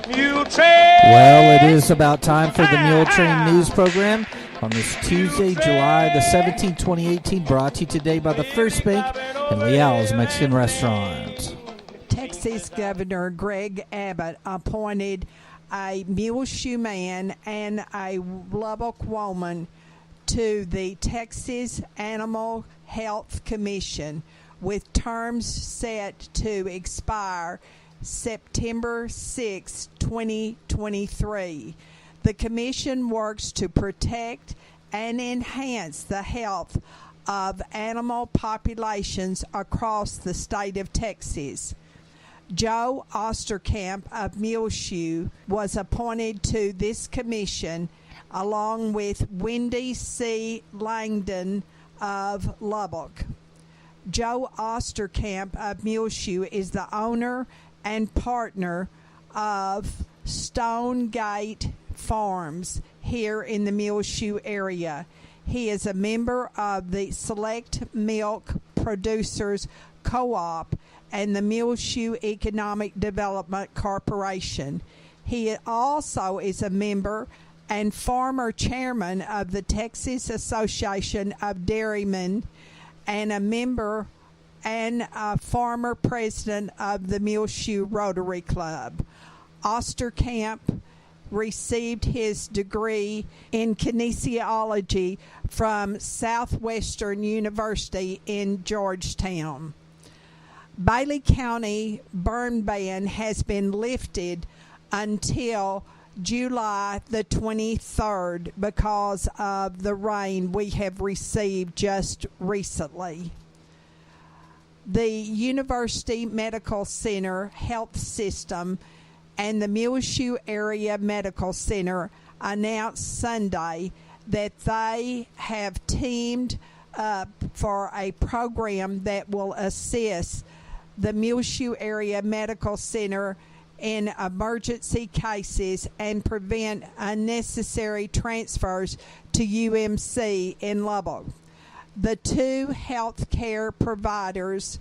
Muletrain! Well, it is about time for the Muletrain news program on this Tuesday, July the 17th, 2018, brought to you today by the First Bank and Leal's Mexican Restaurant. Texas Governor Greg Abbott appointed a muleshoe man and a Lubbock woman to the Texas Animal Health Commission, with terms set to expire September 6, 2023. The commission works to protect and enhance the health of animal populations across the state of Texas. Joe Osterkamp of Muleshoe was appointed to this commission, along with Wendy C. Langdon of Lubbock. Joe Osterkamp of Muleshoe is the owner and partner of Stonegate Farms here in the Muleshoe area. He is a member of the Select Milk Producers Co-op and the Muleshoe Economic Development Corporation. He also is a member and former chairman of the Texas Association of Dairymen, and a member and a former president of the Muleshoe Rotary Club. Osterkamp received his degree in kinesiology from Southwestern University in Georgetown. Bailey County burn ban has been lifted until July the 23rd because of the rain we have received just recently. The University Medical Center Health System and the Muleshoe Area Medical Center announced Sunday that they have teamed up for a program that will assist the Muleshoe Area Medical Center in emergency cases and prevent unnecessary transfers to UMC in Lubbock. The two healthcare providers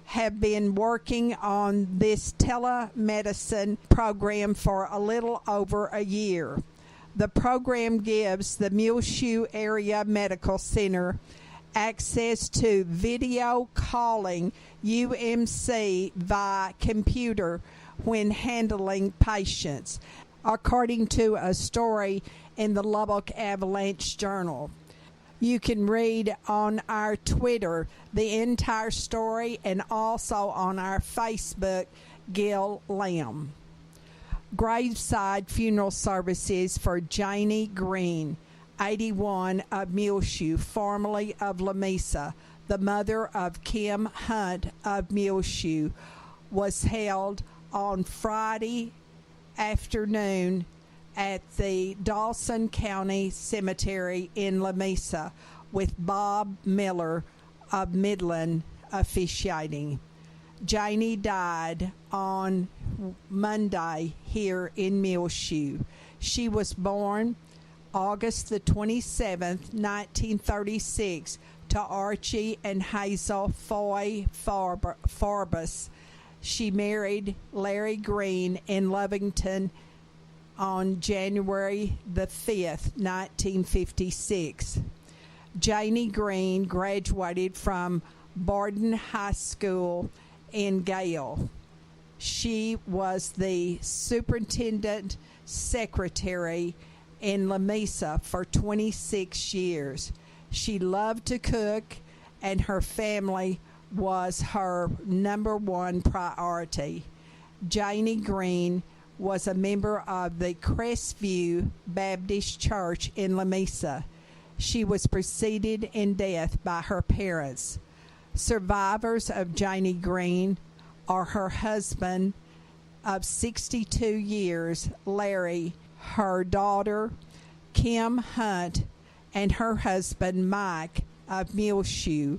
have been working on this telemedicine program for a little over a year. The program gives the Muleshoe Area Medical Center access to video calling UMC via computer when handling patients, according to a story in the Lubbock Avalanche Journal. You can read on our Twitter the entire story, and also on our Facebook, Gil Lamb. Graveside funeral services for Janie Green, 81, of Muleshoe, formerly of Lamesa, the mother of Kim Hunt of Muleshoe, was held on Friday afternoon at the Dawson County Cemetery in Lamesa, with Bob Miller of Midland officiating. Janie died on Monday here in Muleshoe. She was born August the 27th, 1936, to Archie and Hazel Foy Farbus. She married Larry Green in Lovington on January the 5th, 1956. Janie Green graduated from Barden High School in Gale. She was the superintendent secretary in Lamesa for 26 years. She loved to cook, and her family was her number one priority. Janie Green was a member of the Crestview Baptist Church in Lamesa. She was preceded in death by her parents. Survivors of Janie Green are her husband of 62 years, Larry, her daughter, Kim Hunt, and her husband, Mike, of Muleshoe,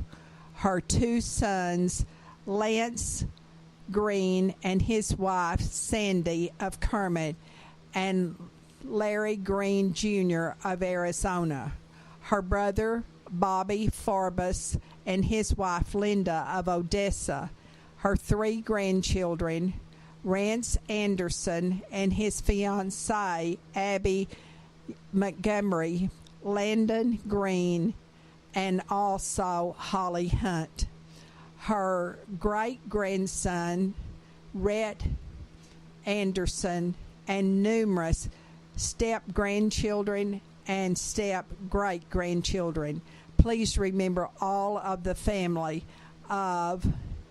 her two sons, Lance Green and his wife, Sandy, of Kermit, and Larry Green Jr. of Arizona, her brother, Bobby Farbus and his wife Linda of Odessa, her 3 grandchildren, Rance Anderson and his fiancée Abby Montgomery, Landon Green, and also Holly Hunt. Her great-grandson, Rhett Anderson, and numerous step-grandchildren and step-great-grandchildren. Please remember all of the family of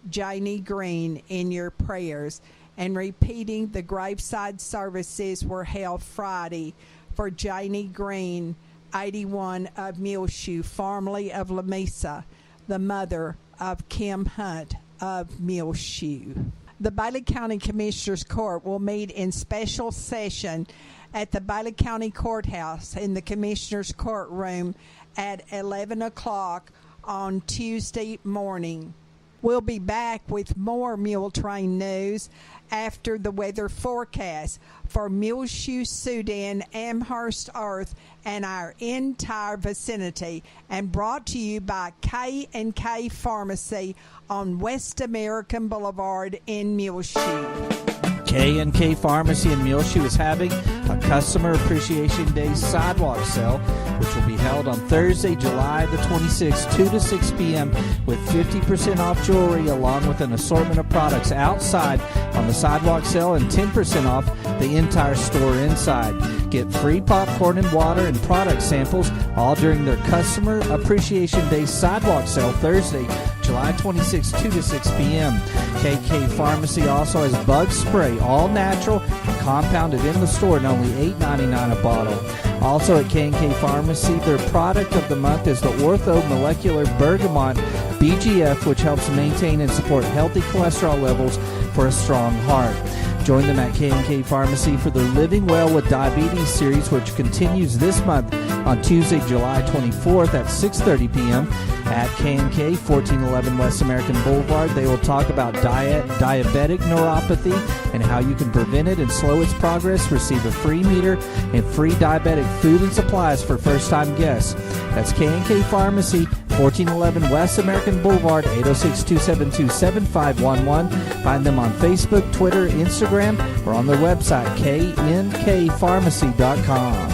Janie Green in your prayers. And repeating, the graveside services were held Friday for Janie Green, 81 of Muleshoe, formerly of Lamesa, the mother of Kim Hunt of Muleshoe. The Bailey County Commissioners Court will meet in special session at the Bailey County Courthouse in the Commissioners Courtroom at 11 o'clock on Tuesday morning. We'll be back with more Muletrain news after the weather forecast for Muleshoe, Sudan, Amherst, Earth, and our entire vicinity, and brought to you by K&K Pharmacy on West American Boulevard in Muleshoe. K&K Pharmacy in Muleshoe is having a Customer Appreciation Day sidewalk sale, which will be held on Thursday, July the 26th, 2 to 6 p.m. with 50% off jewelry along with an assortment of products outside on the sidewalk sale and 10% off the entire store inside. Get free popcorn and water and product samples all during their Customer Appreciation Day sidewalk sale Thursday, July 26, 2 to 6 p.m. KK Pharmacy also has bug spray, all natural, and compounded in the store at only $8.99 a bottle. Also at K&K Pharmacy, their product of the month is the Ortho Molecular Bergamot BGF, which helps maintain and support healthy cholesterol levels for a strong heart. Join them at K&K Pharmacy for their Living Well with Diabetes series, which continues this month on Tuesday, July 24th at 6:30 p.m. at K&K, 1411 West American Boulevard. They will talk about diabetic neuropathy and how you can prevent it and slow its progress. Receive a free meter and free diabetic food and supplies for first-time guests. That's K&K Pharmacy, 1411 West American Boulevard, 806-272-7511. Find them on Facebook, Twitter, Instagram, or on their website, knkpharmacy.com.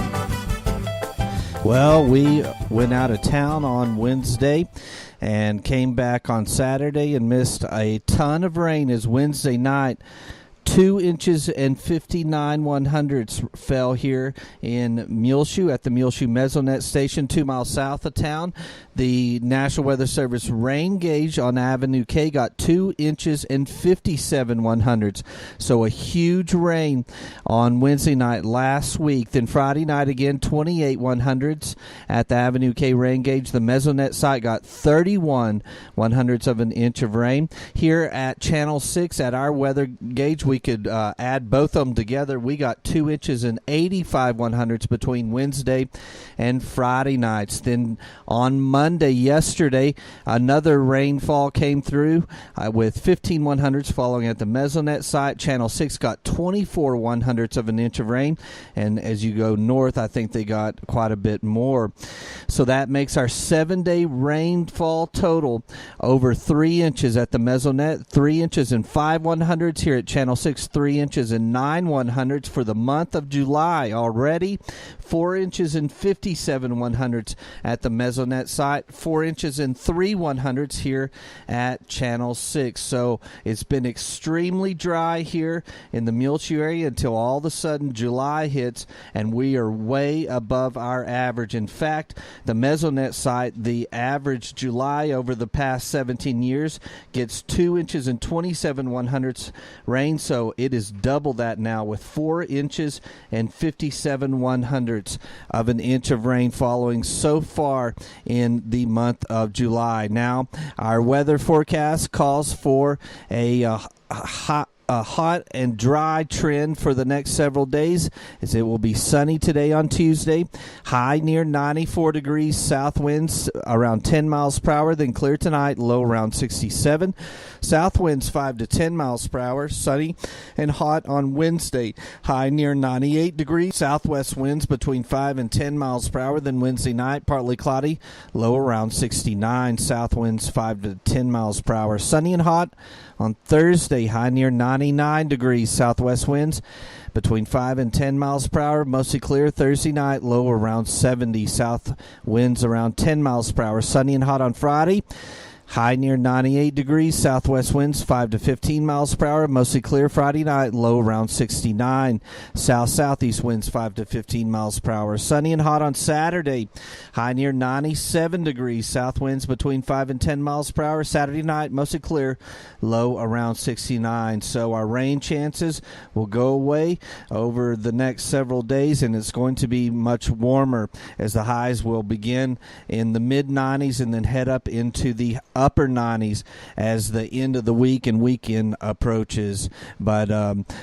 Well, we went out of town on Wednesday and came back on Saturday and missed a ton of rain as Wednesday night 2 inches and 59 100ths fell here in Muleshoe at the Muleshoe Mesonet Station, 2 miles south of town. The National Weather Service rain gauge on Avenue K got 2 inches and 57 100ths. So a huge rain on Wednesday night last week. Then Friday night again, 28 100ths at the Avenue K rain gauge. The Mesonet site got 31 100ths of an inch of rain. Here at Channel 6 at our weather gauge, we could add both of them together. We got 2 inches and 85 100ths between Wednesday and Friday nights. Then on Monday, yesterday, another rainfall came through with 15 100ths falling at the Mesonet site. Channel 6 got 24 100ths of an inch of rain, and as you go north, I think they got quite a bit more. So that makes our 7-day rainfall total over 3 inches at the Mesonet, 3 inches and 5 100ths here at Channel 6, 3 inches and 9 100ths for the month of July already. 4 inches and 57 100ths at the Mesonet site, 4 inches and 3 100ths here at Channel 6. So it's been extremely dry here in the Muleshoe area until all of a sudden July hits, and we are way above our average. In fact, the Mesonet site, the average July over the past 17 years gets 2 inches and 27 100ths rain, so it is double that now with 4 inches and 57 100ths of an inch of rain following so far in the month of July. Now, our weather forecast calls for a a hot and dry trend for the next several days, as it will be sunny today on Tuesday. High near 94 degrees, south winds around 10 miles per hour, then clear tonight, low around 67. South winds 5 to 10 miles per hour, sunny and hot on Wednesday. High near 98 degrees, southwest winds between 5 and 10 miles per hour, then Wednesday night, partly cloudy, low around 69. South winds 5 to 10 miles per hour, sunny and hot on Thursday. High near 99 degrees, southwest winds between 5 and 10 miles per hour, mostly clear. Thursday night, low around 70. South winds around 10 miles per hour, sunny and hot on Friday. High near 98 degrees, southwest winds 5 to 15 miles per hour, mostly clear Friday night, low around 69. South-southeast winds 5 to 15 miles per hour, sunny and hot on Saturday. High near 97 degrees, south winds between 5 and 10 miles per hour. Saturday night, mostly clear, low around 69. So our rain chances will go away over the next several days, and it's going to be much warmer as the highs will begin in the mid-90s and then head up into the upper 90s as the end of the week and weekend approaches. But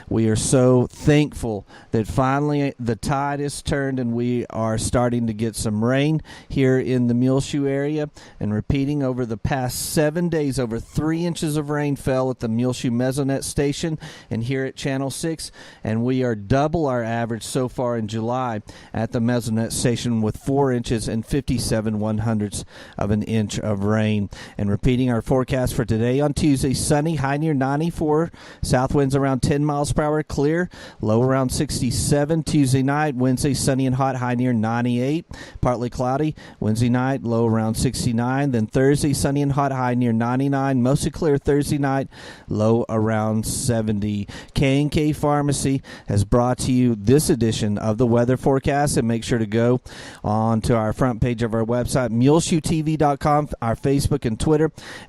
we are so thankful that finally the tide is turned and we are starting to get some rain here in the Muleshoe area. And repeating, over the past 7 days, over 3 inches of rain fell at the Muleshoe Mesonet station and here at Channel 6, and we are double our average so far in July at the Mesonet station with 4 inches and 57 1/100ths of an inch of rain. And repeating our forecast for today on Tuesday: sunny, high near 94, south winds around 10 miles per hour, clear, low around 67. Tuesday night, Wednesday, sunny and hot, high near 98, partly cloudy. Wednesday night, low around 69. Then Thursday, sunny and hot, high near 99, mostly clear Thursday night, low around 70. K&K Pharmacy has brought to you this edition of the weather forecast, and make sure to go on to our front page of our website, muleshoetv.com, our Facebook and Twitter,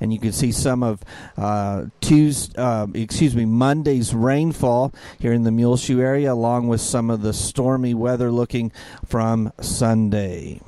and you can see some of Monday's rainfall here in the Muleshoe area, along with some of the stormy weather looking from Sunday.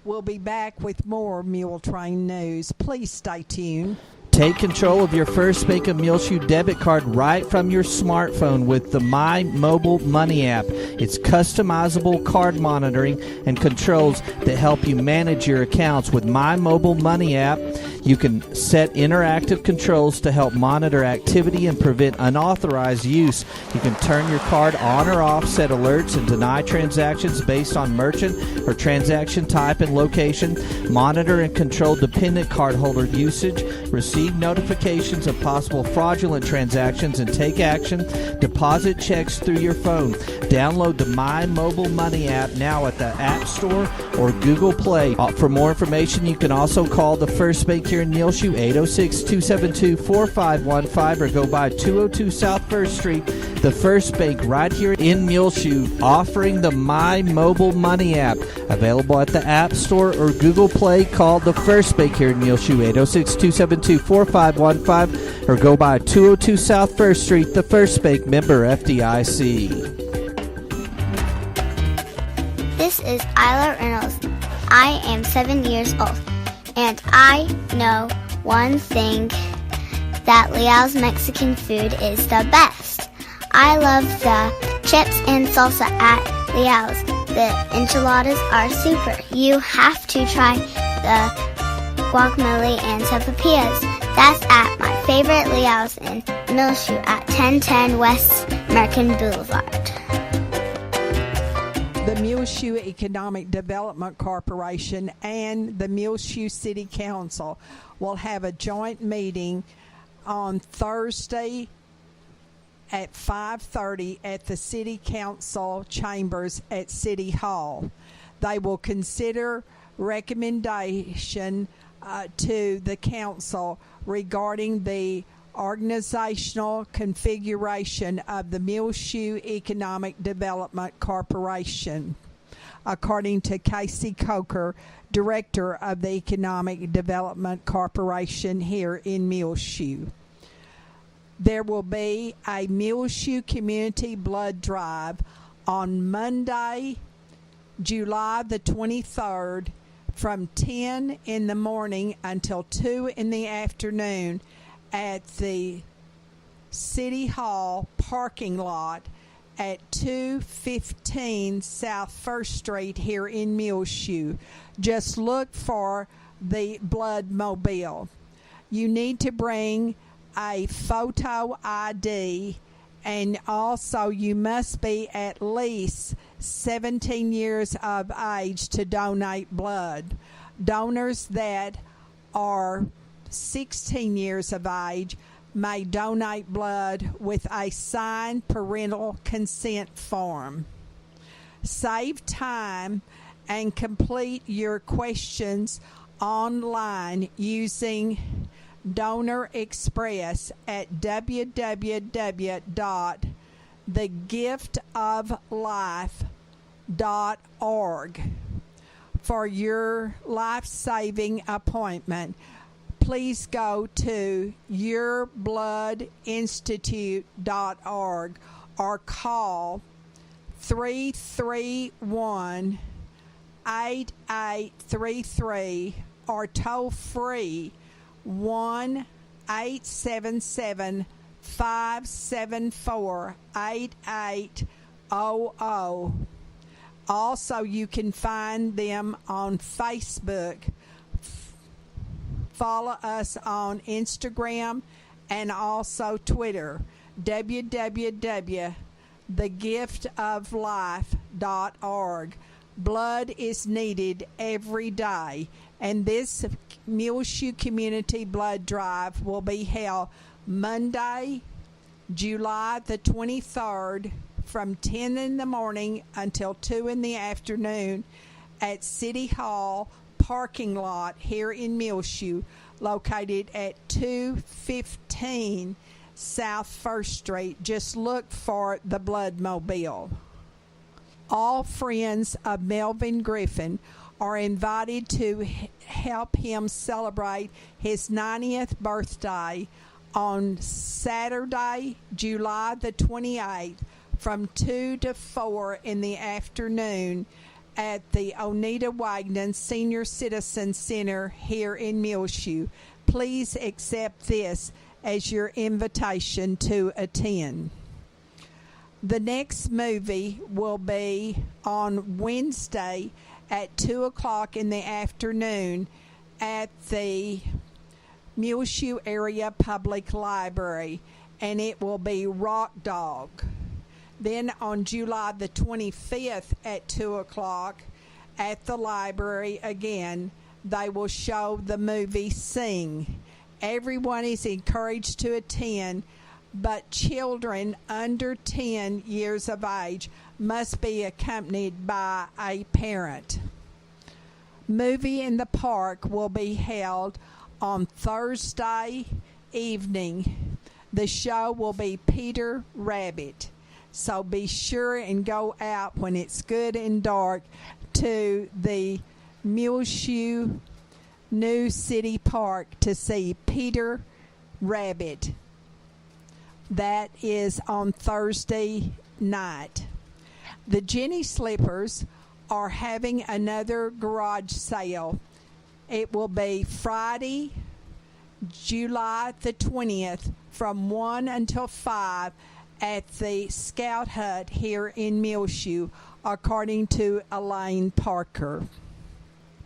We'll be back with more Muletrain news. Please stay tuned. Take control of your First Bank of Muleshoe debit card right from your smartphone with the My Mobile Money app. It's customizable card monitoring and controls that help you manage your accounts. With My Mobile Money app, you can set interactive controls to help monitor activity and prevent unauthorized use. You can turn your card on or off, set alerts, and deny transactions based on merchant or transaction type and location, monitor and control dependent cardholder usage, receive notifications of possible fraudulent transactions, and take action. Deposit checks through your phone. Download the My Mobile Money app now at the App Store or Google Play. For more information, you can also call the First Bank here in Muleshoe, 806-272-4515, or go by 202 South 1st Street. The First Bank right here in Muleshoe, offering the My Mobile Money app. Available at the App Store or Google Play. Call the First Bank here in Muleshoe, 806-272-4515, or go by 202 South 1st Street. The First Bank, member FDIC. This is Isla Reynolds. I am 7 years old, and I know one thing, that Leal's Mexican food is the best. I love the chips and salsa at Leal's. The enchiladas are super. You have to try the guacamole and sopapillas. That's at my favorite Leal's in Muleshoe at 1010 West American Boulevard. The Muleshoe Economic Development Corporation and the Muleshoe City Council will have a joint meeting on Thursday at 5:30 at the City Council chambers at City Hall. They will consider recommendation to the council regarding the organizational configuration of the Muleshoe Economic Development Corporation, according to Casey Coker, Director of the Economic Development Corporation here in Muleshoe. There will be a Muleshoe Community Blood Drive on Monday, July the 23rd, from 10 in the morning until 2 in the afternoon at the City Hall parking lot at 215 South First Street here in Muleshoe. Just look for the Blood Mobile. You need to bring a photo ID, and also you must be at least 17 years of age to donate blood. Donors that are 16 years of age may donate blood with a signed parental consent form. Save time and complete your questions online using Donor Express at www.thegiftoflife.org. For your life-saving appointment, please go to yourbloodinstitute.org or call 331-8833 or toll free 1-877-574-8800. Also, you can find them on Facebook. Follow us on Instagram and also Twitter, www.thegiftoflife.org. Blood is needed every day, and this Muleshoe Community Blood Drive will be held Monday, July the 23rd from 10 in the morning until 2 in the afternoon at City Hall parking lot here in Muleshoe, located at 215 South First Street. Just look for the Blood Mobile. All friends of Melvin Griffin are invited to help him celebrate his 90th birthday on Saturday, July the 28th from 2 to 4 in the afternoon at the Oneida Wagner Senior Citizen Center here in Muleshoe. Please accept this as your invitation to attend. The next movie will be on Wednesday at 2 o'clock in the afternoon at the Muleshoe Area Public Library, and it will be Rock Dog. Then on July the 25th at 2 o'clock at the library again, they will show the movie Sing. Everyone is encouraged to attend, but children under 10 years of age must be accompanied by a parent. Movie in the Park will be held on Thursday evening. The show will be Peter Rabbit. So be sure and go out when it's good and dark to the Muleshoe New City Park to see Peter Rabbit. That is on Thursday night. The Jenny Slippers are having another garage sale. It will be Friday, July the 20th from 1 until 5 at the Scout Hut here in Muleshoe, according to Elaine Parker.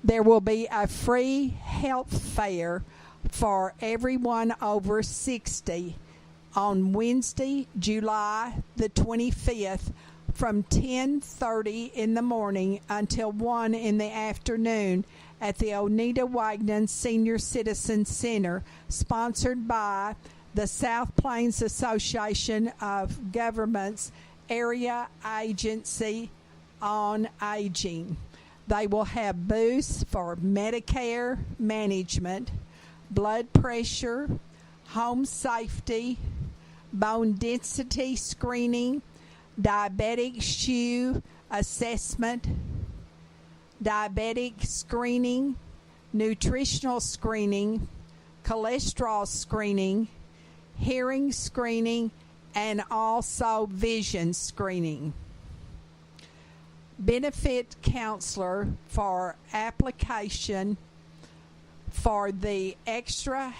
There will be a free health fair for everyone over 60 on Wednesday, July the 25th from 10:30 in the morning until 1 in the afternoon at the Oneida Wagner Senior Citizen Center, sponsored by the South Plains Association of Governments Area Agency on Aging. They will have booths for Medicare management, blood pressure, home safety, bone density screening, diabetic shoe assessment, diabetic screening, nutritional screening, cholesterol screening, hearing screening, and also vision screening. Benefit counselor for application for the extra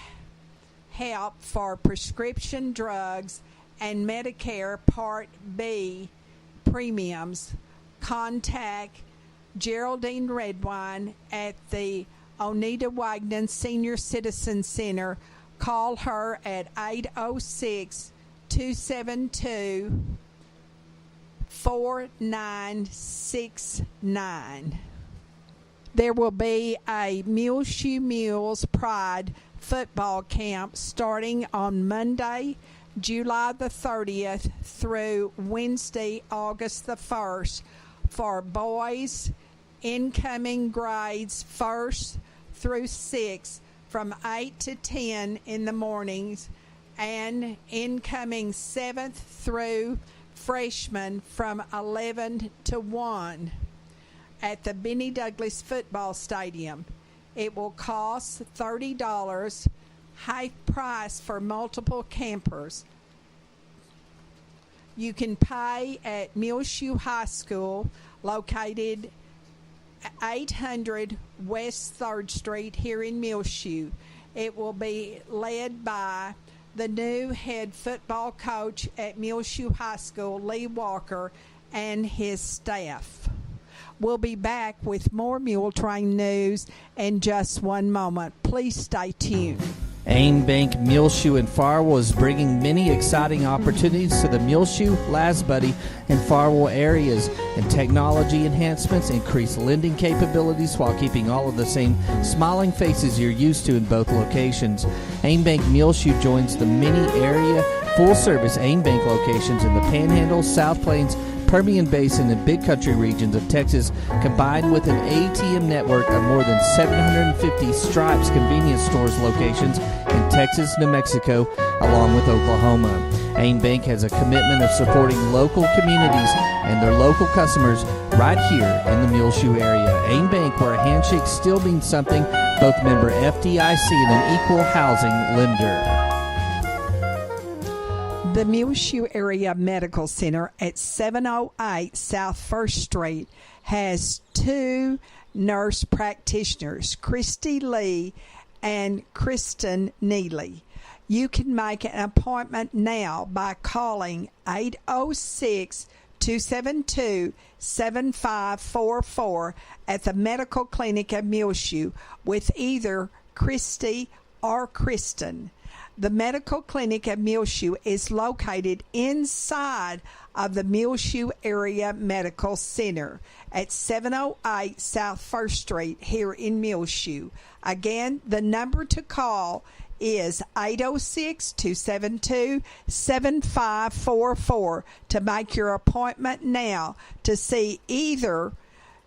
help for prescription drugs and Medicare Part B premiums, contact Geraldine Redwine at the Oneida Wagner Senior Citizen Center. Call her at 806-272-4969. There will be a Muleshoe Mules Pride football camp starting on Monday, July the 30th through Wednesday, August the 1st for boys incoming grades 1st through 6th from 8 to 10 in the mornings, and incoming 7th through freshmen from 11 to 1 at the Benny Douglas Football Stadium. It will cost $30, half price for multiple campers. You can pay at Muleshoe High School, located 800 West 3rd Street here in Muleshoe. It will be led by the new head football coach at Muleshoe High School, Lee Walker, and his staff. We'll be back with more Muletrain news in just one moment. Please stay tuned. AIM Bank Muleshoe and Farwell is bringing many exciting opportunities to the Muleshoe, Lasbuddy, and Farwell areas, and technology enhancements increase lending capabilities while keeping all of the same smiling faces you're used to in both locations. AIM Bank Muleshoe joins the many area full-service AIM Bank locations in the Panhandle, South Plains, Permian Basin, and Big Country regions of Texas, combined with an ATM network of more than 750 Stripes convenience stores locations in Texas, New Mexico, along with Oklahoma. AIM Bank has a commitment of supporting local communities and their local customers right here in the Muleshoe area. AIM Bank, where a handshake still means something, both member FDIC and an equal housing lender. The Muleshoe Area Medical Center at 708 South 1st Street has two nurse practitioners, Christy Lee and Kristen Neely. You can make an appointment now by calling 806-272-7544 at the Medical Clinic at Muleshoe with either Christy or Kristen. The Medical Clinic at Muleshoe is located inside of the Muleshoe Area Medical Center at 708 South 1st Street here in Muleshoe. Again, the number to call is 806-272-7544 to make your appointment now to see either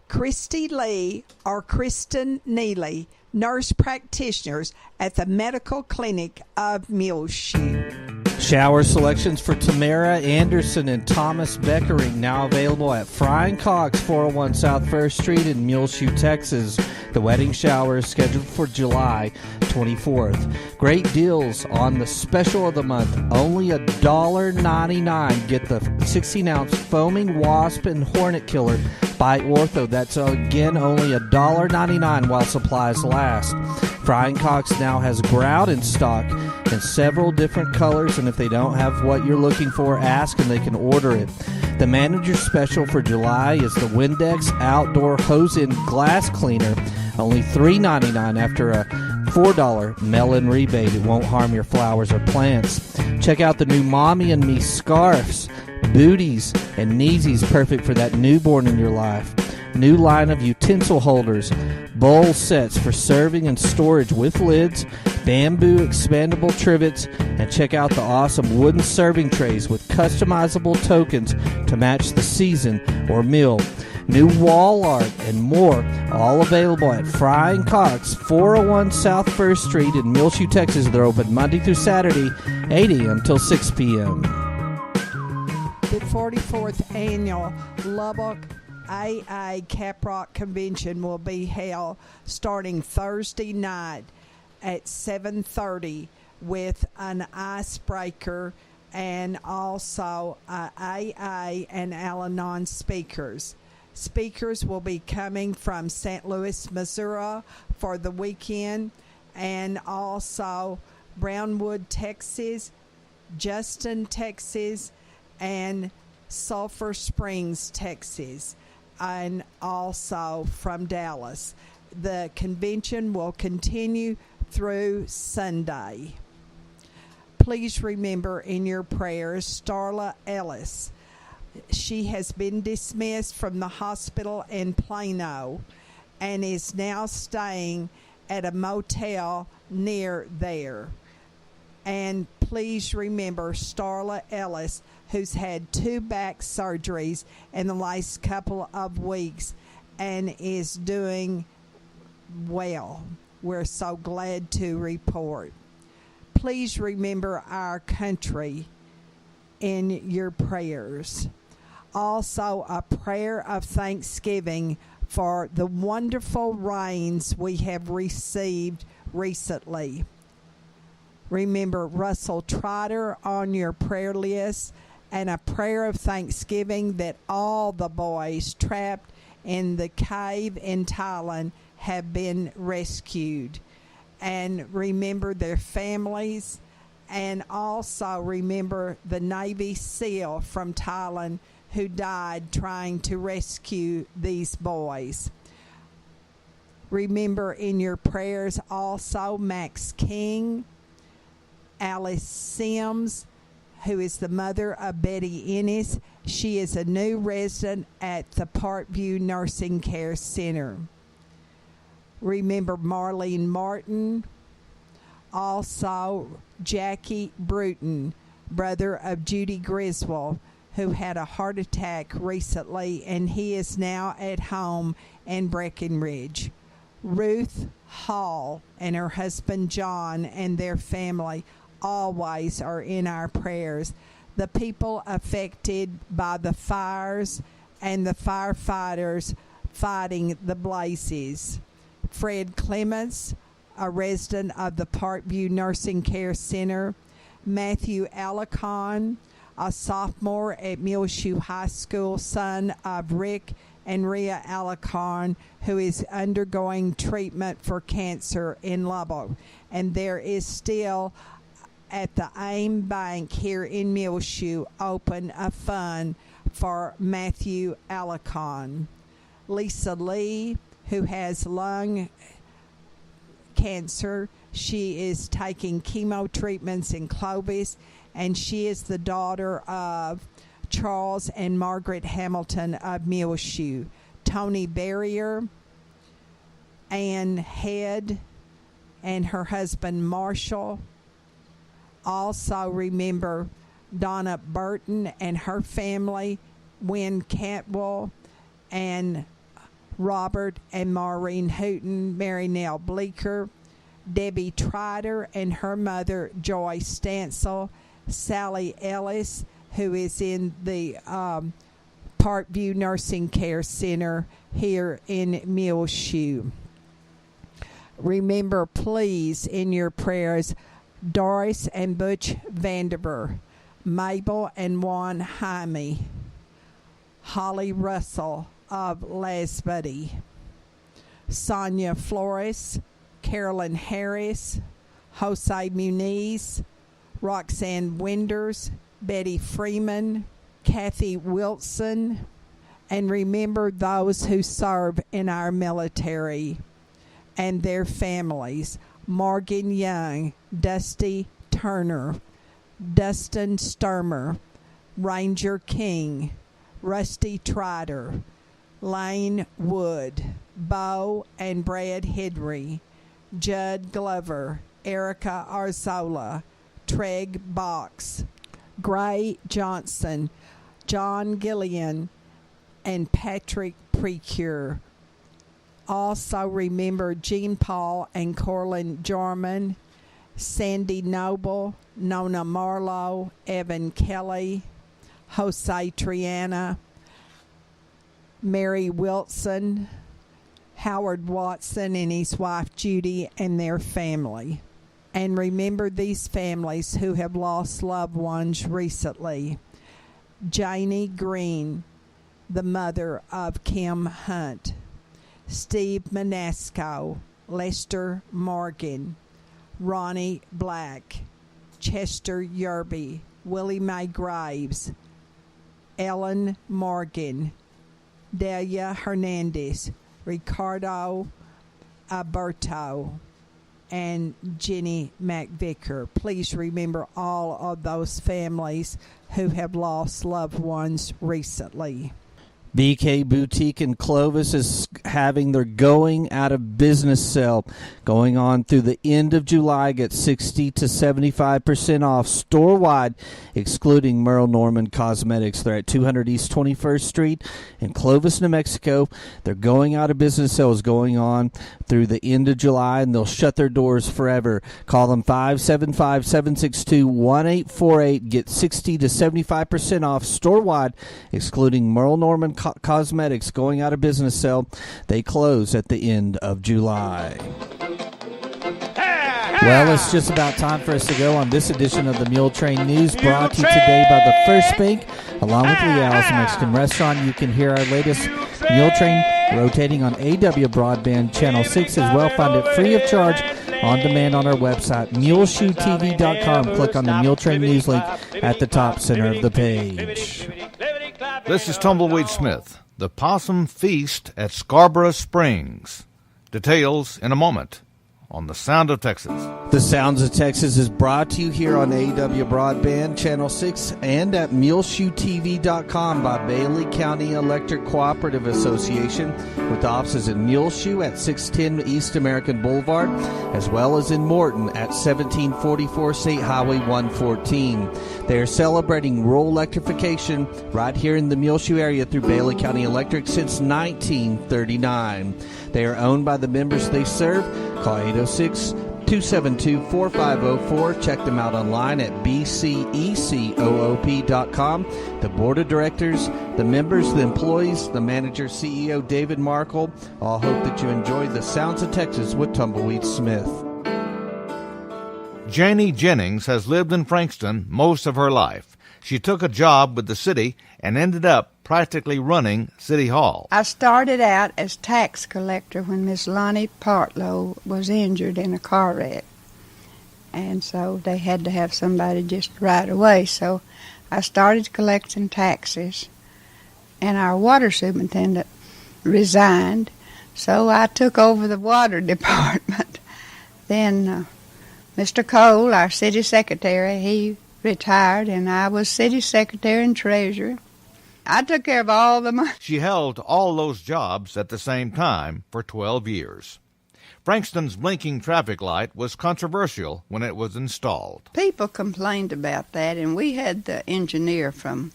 Christy Lee or Kristen Neely, nurse practitioners at the Medical Clinic of Muleshoe. Shower selections for Tamara Anderson and Thomas Beckering now available at Frying Cogs, 401 South 1st Street in Muleshoe, Texas. The wedding shower is scheduled for July 24th. Great deals on the special of the month. Only $1.99. Get the 16-ounce foaming wasp and hornet killer by Ortho. That's again only $1.99 while supplies last. Frying Cogs now has grout in stock in several different colors, and if they don't have what you're looking for, ask and they can order it. The manager special for July is the Windex Outdoor Hose-In Glass Cleaner, only $3.99 after a $4 mail-in rebate. It won't harm your flowers or plants. Check out the new Mommy and Me scarves, booties, and kneesies, perfect for that newborn in your life. New line of utensil holders, bowl sets for serving and storage with lids, bamboo expandable trivets, and check out the awesome wooden serving trays with customizable tokens to match the season or meal. New wall art and more, all available at Frying Cogs, 401 South 1st Street in Muleshoe, Texas. They're open Monday through Saturday, 8 a.m. till 6 p.m. The 44th Annual Lubbock AA Caprock Convention will be held starting Thursday night at 7:30 with an icebreaker and also AA and Al-Anon speakers. Speakers will be coming from St. Louis, Missouri for the weekend, and also Brownwood, Texas, Justin, Texas, and Sulphur Springs, Texas, and also from Dallas. The convention will continue through Sunday. Please remember in your prayers Starla Ellis. She has been dismissed from the hospital in Plano and is now staying at a motel near there. And please remember Starla Ellis, who's had 2 back surgeries in the last couple of weeks and is doing well. We're so glad to report. Please remember our country in your prayers. Also, a prayer of thanksgiving for the wonderful rains we have received recently. Remember Russell Trotter on your prayer list, and a prayer of thanksgiving that all the boys trapped in the cave in Thailand have been rescued. And remember their families, and also remember the Navy SEAL from Thailand who died trying to rescue these boys. Remember in your prayers also Max King, Alice Sims, who is the mother of Betty Ennis. She is a new resident at the Parkview Nursing Care Center. Remember Marlene Martin, also Jackie Bruton, brother of Judy Griswold, who had a heart attack recently, and he is now at home in Breckenridge. Ruth Hall and her husband John and their family always are in our prayers. The people affected by the fires and the firefighters fighting the blazes. Fred Clements, a resident of the Parkview Nursing Care Center. Matthew Alicon, a sophomore at Muleshoe High School, son of Rick and Rhea Alicon, who is undergoing treatment for cancer in Lubbock. And there is still at the AIM Bank here in Muleshoe open a fund for Matthew Alicon. Lisa Lee, who has lung cancer, she is taking chemo treatments in Clovis, and she is the daughter of Charles and Margaret Hamilton of Muleshoe. Tony Barrier, Ann Head, and her husband Marshall. Also remember Donna Burton and her family, Wynn Cantwell, and Robert and Maureen Hooten, Mary Nell Bleeker, Debbie Trotter and her mother Joy Stansel, Sally Ellis, who is in the Parkview Nursing Care Center here in Muleshoe. Remember, please, in your prayers, Doris and Butch Vanderber, Mabel and Juan Jaime, Holly Russell of Lasbuddy, Sonia Flores, Carolyn Harris, Jose Muniz, Roxanne Winders, Betty Freeman, Kathy Wilson, and remember those who serve in our military and their families: Morgan Young, Dusty Turner, Dustin Sturmer, Ranger King, Rusty Trotter, Lane Wood, Bo and Brad Henry, Judd Glover, Erica Arzola, Treg Box, Gray Johnson, John Gillian, and Patrick Precure. Also remember Jean Paul and Corlin Jarman, Sandy Noble, Nona Marlowe, Evan Kelly, Jose Triana, Mary Wilson, Howard Watson and his wife Judy and their family. And remember these families who have lost loved ones recently: Janie Green, the mother of Kim Hunt, Steve Manasco, Lester Morgan, Ronnie Black, Chester Yerby, Willie Mae Graves, Ellen Morgan, Delia Hernandez, Ricardo Alberto, and Jenny McVicker. Please remember all of those families who have lost loved ones recently. BK Boutique in Clovis is having their going out of business sale going on through the end of July. Get 60 to 75% off store-wide, excluding Merle Norman Cosmetics. They're at 200 East 21st Street in Clovis, New Mexico. Their going out of business sale is going on through the end of July, and they'll shut their doors forever. Call them 575-762-1848. Get 60 to 75% off store-wide, excluding Merle Norman Cosmetics going out of business sale. They close at the end of July. Well, it's just about time for us to go on this edition of the Muletrain News, brought to you today by the First Bank, along with Leal's Mexican Restaurant. You can hear our latest Muletrain rotating on AW Broadband Channel 6 as well. Find it free of charge on demand on our website, muleshoetv.com. Click on the Muletrain News link at the top center of the page. This is Tumbleweed Smith, the Possum Feast at Scarborough Springs. Details in a moment on The Sound of Texas. The Sounds of Texas is brought to you here on AW Broadband Channel 6 and at muleshoetv.com by Bailey County Electric Cooperative Association, with offices in Muleshoe at 610 East American Boulevard, as well as in Morton at 1744 State Highway 114. They are celebrating rural electrification right here in the Muleshoe area through Bailey County Electric since 1939. They are owned by the members they serve. Call 806-272-4504. Check them out online at bcecoop.com. The board of directors, the members, the employees, the manager, CEO David Markle, all hope that you enjoy the Sounds of Texas with Tumbleweed Smith. Janie Jennings has lived in Frankston most of her life. She took a job with the city and ended up practically running City Hall. I started out as tax collector when Miss Lonnie Partlow was injured in a car wreck. And so they had to have somebody just right away. So I started collecting taxes, and our water superintendent resigned, so I took over the water department. Then Mr. Cole, our city secretary, he retired, and I was city secretary and treasurer. I took care of all the money. She held all those jobs at the same time for 12 years. Frankston's blinking traffic light was controversial when it was installed. People complained about that, and we had the engineer from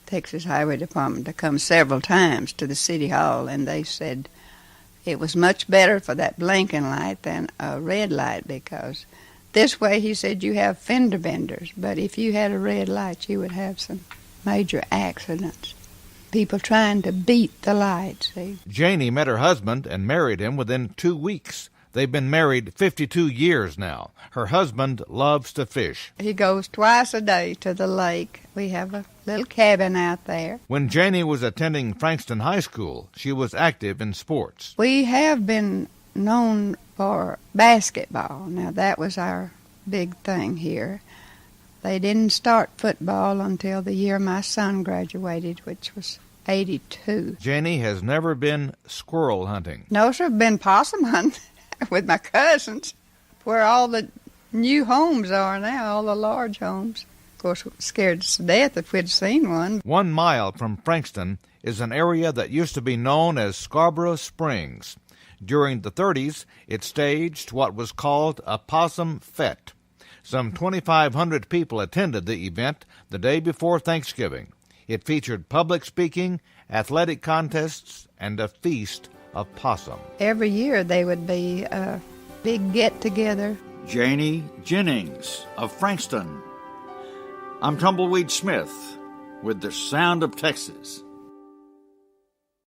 Texas Highway Department to come several times to the City Hall, and they said it was much better for that blinking light than a red light, because this way, he said, you have fender benders, but if you had a red light, you would have some major accidents. People trying to beat the light, see. Janie met her husband and married him within 2 weeks. They've been married 52 years now. Her husband loves to fish. He goes twice a day to the lake. We have a little cabin out there. When Janie was attending Frankston High School, she was active in sports. We have been known for basketball. Now, that was our big thing here. They didn't start football until the year my son graduated, which was 82. Janie has never been squirrel hunting. No, sir, I've been possum hunting with my cousins, where all the new homes are now, all the large homes. Of course, we were scared to death if we'd seen one. 1 mile from Frankston is an area that used to be known as Scarborough Springs. During the 30s, it staged what was called a possum fete. Some 2,500 people attended the event the day before Thanksgiving. It featured public speaking, athletic contests, and a feast of possum. Every year there would be a big get-together. Janie Jennings of Frankston. I'm Tumbleweed Smith with the Sound of Texas.